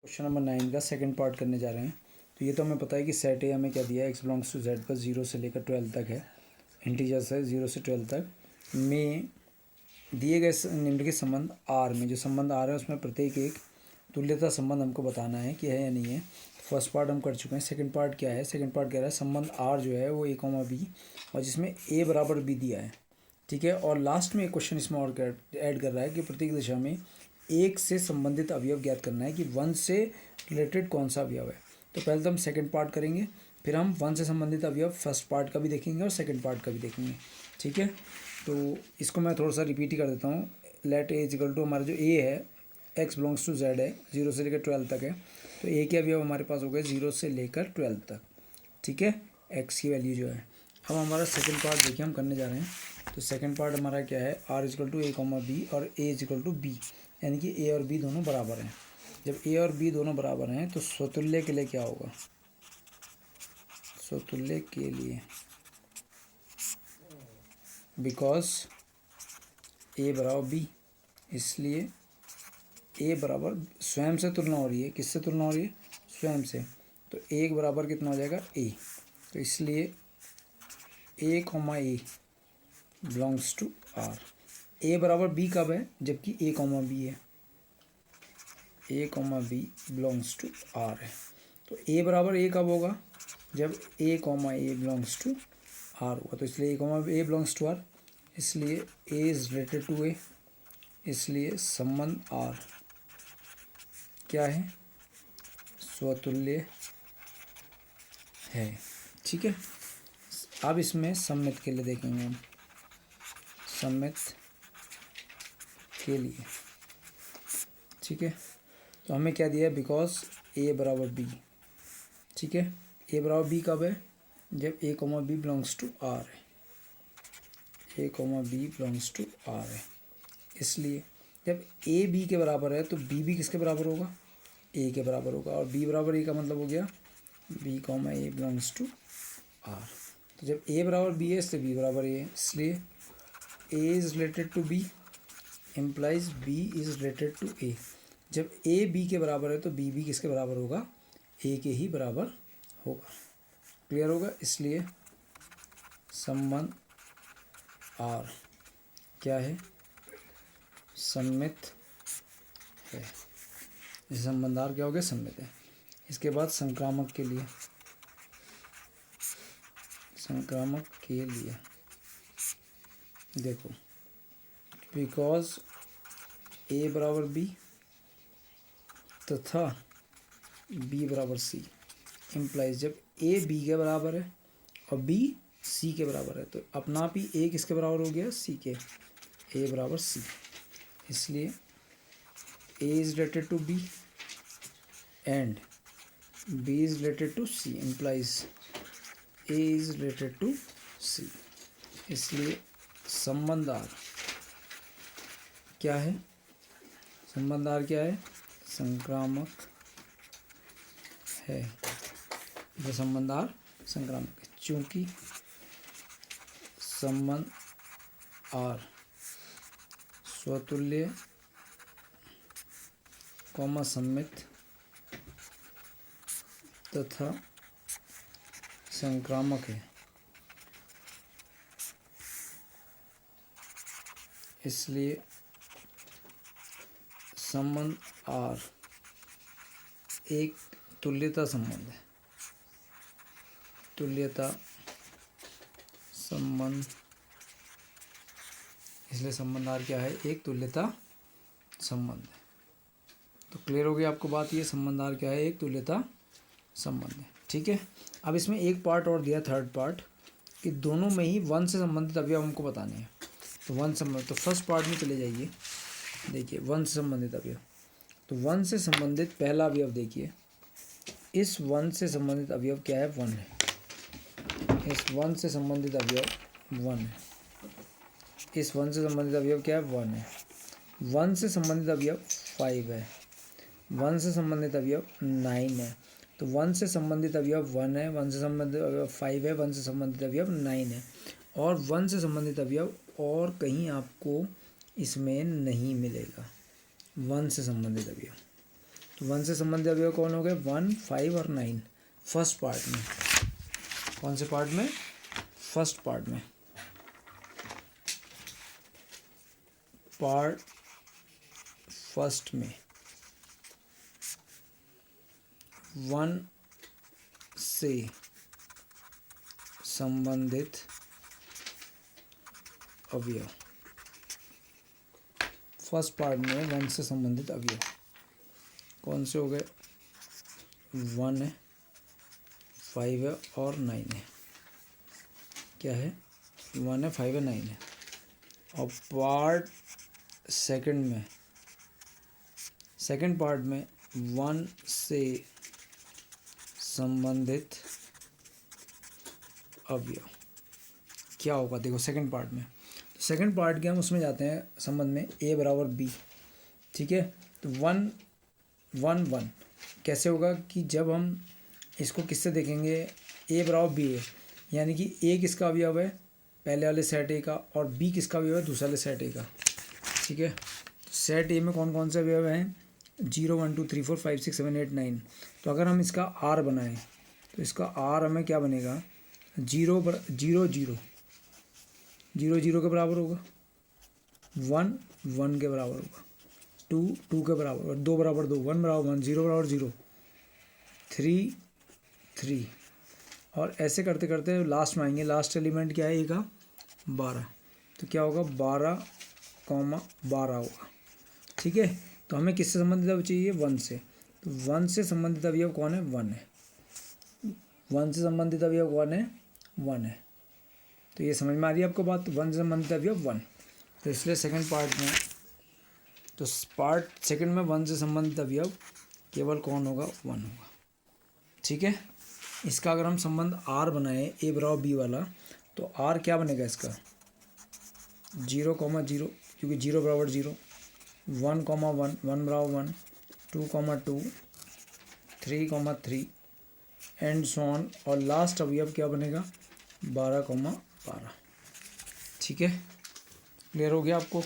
Question number 9 का second part करने जा रहे हैं। तो ये तो हमें पता है कि सेट ए हमें क्या दिया है, एक्स बिलोंग्स टू जेड पर 0 से लेकर 12 तक है, इंटीजर्स है 0 से 12 तक में दिए गए निम्नलिखित संबंध आर में, जो संबंध आर है उसमें प्रत्येक एक तुल्यता संबंध हमको बताना है कि है या नहीं है। फर्स्ट पार्ट हम कर चुके हैं। सेकंड पार्ट क्या है? सेकंड पार्ट कह रहा है संबंध आर जो है वो ए कॉमा बी और जिसमें ए बराबर बी दिया है, ठीक है। और लास्ट में एक क्वेश्चन इसमें और ऐड कर रहा है कि प्रत्येक दिशा में एक से संबंधित अवयव ज्ञात करना है कि वन से रिलेटेड कौन सा अवयव है। तो पहले तो हम सेकंड पार्ट करेंगे, फिर हम वन से संबंधित अवयव फर्स्ट पार्ट का भी देखेंगे और सेकंड पार्ट का भी देखेंगे, ठीक है। तो इसको मैं थोड़ा सा रिपीट ही कर देता हूँ। लेट ए इजिकल टू हमारा जो ए है, एक्स बिलोंग्स टू जेड है, 0 से लेकर 12 तक है। तो ए के अवयव हमारे पास हो गए 0 से लेकर 12 तक, ठीक है। एक्स की वैल्यू जो है। अब हमारा सेकंड पार्ट देखिए हम करने जा रहे हैं। तो सेकंड पार्ट हमारा क्या है? R is equal to A comma B और ए इजिकल टू बी, यानी कि ए और बी दोनों बराबर हैं। जब ए और बी दोनों बराबर हैं तो स्वतुल्य के लिए क्या होगा? स्वतुल्य के लिए बिकॉज ए बराबर बी, इसलिए ए बराबर स्वयं से तुलना हो रही है। किससे तुलना हो रही है? स्वयं से। तो एक बराबर कितना हो जाएगा? ए। तो इसलिए A comma A belongs to R. A बराबर बी कब है? जबकि ए कॉमा बी है। A comma B belongs to R है। तो ए बराबर ए कब होगा? जब A comma A belongs to R होगा। तो इसलिए A comma A belongs to R, इसलिए A is related to A, इसलिए संबंध आर क्या है? स्वतुल्य है, ठीक है। अब इसमें सममित के लिए देखेंगे हम। सममित के लिए, ठीक है। तो हमें क्या दिया है? बिकॉज ए बराबर बी, ठीक है। ए बराबर बी कब है? जब A comma B belongs to R है। A comma B belongs to R है, इसलिए जब ए बी के बराबर है तो बी भी किसके बराबर होगा? ए के बराबर होगा। और बी बराबर ए का मतलब हो गया B comma A belongs to R. तो जब ए बराबर बी है इसलिए बी बराबर ए है, इसलिए A is related to B implies B is related to A. जब ए बी के बराबर है तो बी भी किसके बराबर होगा? ए के ही बराबर होगा। क्लियर होगा? इसलिए संबंध आर क्या है? सममित है। इस संबंध आर क्या हो गया? सममित है। इसके बाद संक्रामक के लिए, संक्रामक के लिए देखो, बिकॉज ए बराबर बी तथा बी बराबर सी इम्प्लाइज जब ए बी के बराबर है और बी सी के बराबर है तो अपना आप ही ए किसके बराबर हो गया? सी के। ए बराबर सी, इसलिए A is related to B and B is related to C implies A is related to C. इसलिए संबंध आर क्या है? संबंध आर क्या है? संक्रामक है। जो संबंध आर संक्रामक है, चूंकि संबंध आर स्वतुल्य कॉमा सममित तथा संक्रामक है, इसलिए संबंध आर एक तुल्यता संबंध है। तुल्यता संबंध, इसलिए संबंध आर क्या है? एक तुल्यता संबंध है। तो क्लियर हो गई आपको बात? ये संबंध आर क्या है? एक तुल्यता संबंध है, ठीक है। अब इसमें एक पार्ट और दिया, थर्ड पार्ट, कि दोनों में ही वन से संबंधित अवयव हमको बताने हैं। तो वन संबंध, तो फर्स्ट पार्ट में चले जाइए। देखिए वन से संबंधित अवयव, तो वन से संबंधित पहला अवयव देखिए, इस वन से संबंधित अवयव क्या है? वन है। इस वन से संबंधित अवयव वन है। इस वन से संबंधित अवयव क्या है? वन है। वन से संबंधित अवयव 5 है। वन से संबंधित अवयव 9 है। तो वन से संबंधित अवयव 1 है, वन से संबंधित अवयव 5 है, वन से संबंधित अवयव 9 है। और वन से संबंधित अवयव और कहीं आपको इसमें नहीं मिलेगा। वन से संबंधित अवयव तो 1 से संबंधित अवयव कौन हो गए? 1, 5 और 9 फर्स्ट पार्ट में। कौन से पार्ट में? फर्स्ट पार्ट में। पार्ट फर्स्ट में 1 से संबंधित अवयव। फर्स्ट पार्ट में 1 से संबंधित अवयव कौन से हो गए? 1 है, 5 है और 9 है। क्या है? 1 है, 5 है, 9 है। और पार्ट सेकंड में, सेकंड पार्ट में 1 से संबंधित अवयव क्या होगा? देखो सेकंड पार्ट में, सेकंड पार्ट के हम उसमें जाते हैं संबंध में a बराबर b। ठीक है, तो 1 1 1 कैसे होगा कि जब हम इसको किससे देखेंगे? a बराबर b है, यानी कि a किसका अवयव है? पहले वाले सेट a का, और b किसका अवयव है? दूसरे वाले सेट a का। ठीक है, तो सेट a में कौन कौन से अवयव हैं? 0 1 2 3 4 5 6 7 8 9। तो अगर हम इसका r बनाएं तो इसका r हमें क्या बनेगा? 0 0 0 0 0 के बराबर होगा, 1 1 के बराबर होगा, 2 2 के बराबर होगा, 2 बराबर 2, 1 बराबर 1, 0 बराबर 0, 3 3, और ऐसे करते करते लास्ट में आएंगे। लास्ट एलिमेंट क्या है? a का 12। तो क्या होगा? 12, 12 होगा। ठीक है, तो हमें किससे संबंधित अवयव चाहिए? 1 से। तो 1 से संबंधित अवयव कौन है? 1 है। 1 से संबंधित अवयव कौन है? 1 है। तो ये समझ में आ रही है आपको बात? 1 से संबंधित अवयव 1। तो इसलिए सेकंड पार्ट में, तो पार्ट सेकंड में 1 से संबंधित अवयव केवल कौन होगा? 1 होगा। ठीक है, इसका अगर हम संबंध r बनाएं a बराबर b वाला, तो r क्या बनेगा इसका? 0, 0, क्योंकि 0 बराबर 0, 1, 1, 1 बराबर 1, 2, 2, 3, 3 एंड सो ऑन, और लास्ट अवयव क्या बनेगा? 12, 12। ठीक है, क्लियर हो गया आपको?